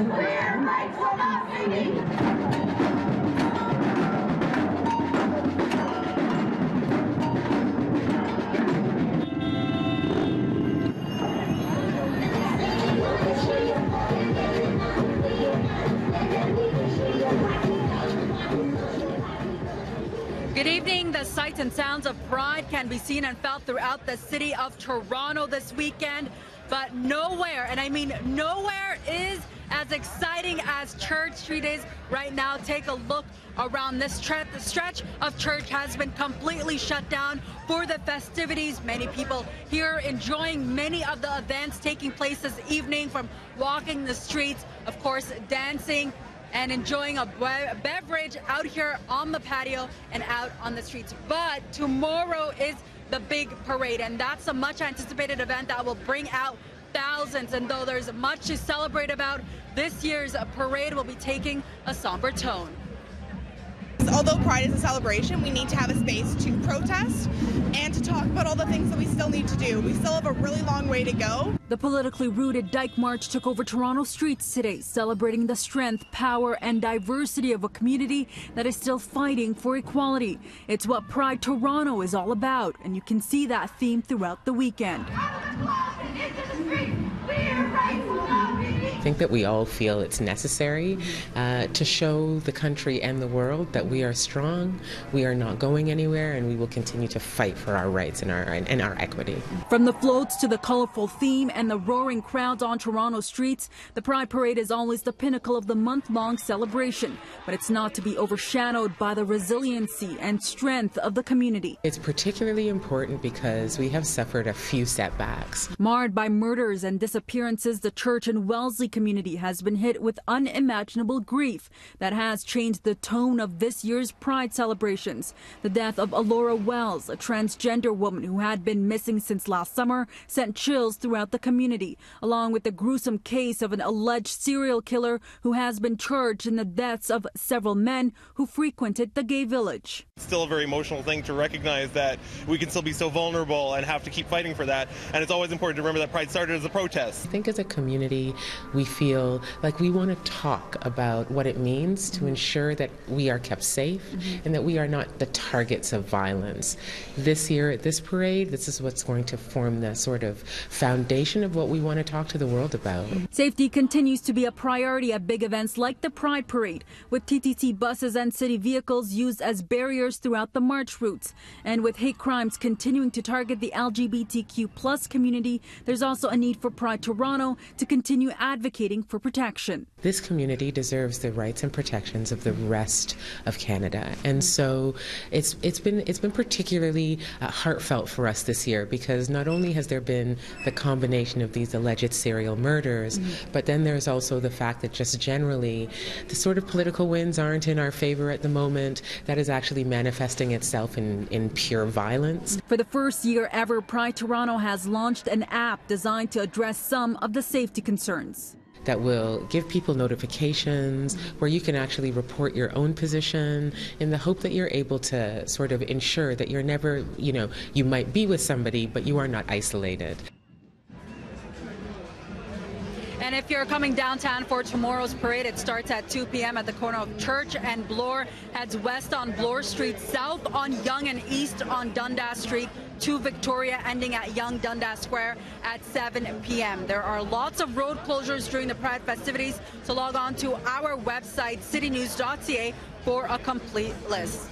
We're rights for not singing. Good evening. The sights and sounds of Pride can be seen and felt throughout the city of Toronto this weekend, but nowhere, and I mean nowhere, is as exciting as Church Street is right now. Take a look around this stretch. The stretch of Church has been completely shut down for the festivities. Many people here enjoying many of the events taking place this evening, from walking the streets, of course, dancing, and enjoying a beverage out here on the patio and out on the streets. But tomorrow is the big parade, and that's a much anticipated event that will bring out thousands. And though there's much to celebrate about, this year's parade will be taking a somber tone. Although Pride is a celebration, we need to have a space to protest and to talk about all the things that we still need to do. We still have a really long way to go. The politically rooted Dyke March took over Toronto streets today, celebrating the strength, power, and diversity of a community that is still fighting for equality. It's what Pride Toronto is all about, and you can see that theme throughout the weekend. I think that we all feel it's necessary to show the country and the world that we are strong, we are not going anywhere, and we will continue to fight for our rights and our equity. From the floats to the colorful theme and the roaring crowds on Toronto streets, the Pride Parade is always the pinnacle of the month-long celebration, but it's not to be overshadowed by the resiliency and strength of the community. It's particularly important because we have suffered a few setbacks. Marred by murders and disappearances, the Church and Wellesley community has been hit with unimaginable grief that has changed the tone of this year's Pride celebrations. The death of Alora Wells, a transgender woman who had been missing since last summer, sent chills throughout the community, along with the gruesome case of an alleged serial killer who has been charged in the deaths of several men who frequented the gay village. It's still a very emotional thing to recognize that we can still be so vulnerable and have to keep fighting for that. And it's always important to remember that Pride started as a protest. I think as a community, we feel like we want to talk about what it means to ensure that we are kept safe and that we are not the targets of violence. This year at this parade, this is what's going to form the sort of foundation of what we want to talk to the world about. Safety continues to be a priority at big events like the Pride Parade, with TTC buses and city vehicles used as barriers throughout the march routes. And with hate crimes continuing to target the LGBTQ+ community, there's also a need for Pride Toronto to continue advocating for protection. This community deserves the rights and protections of the rest of Canada, and so it's been particularly heartfelt for us this year, because not only has there been the combination of these alleged serial murders, but then there's also the fact that just generally the sort of political winds aren't in our favor at the moment. That is actually manifesting itself in pure violence. For the first year ever, Pride Toronto has launched an app designed to address some of the safety concerns. That will give people notifications where you can actually report your own position, in the hope that you're able to sort of ensure that you're never, you might be with somebody, but you are not isolated. And if you're coming downtown for tomorrow's parade, it starts at 2 p.m. at the corner of Church and Bloor, heads west on Bloor Street, south on Yonge, and east on Dundas Street to Victoria, ending at Yonge Dundas Square at 7 p.m. There are lots of road closures during the Pride festivities, so log on to our website, citynews.ca, for a complete list.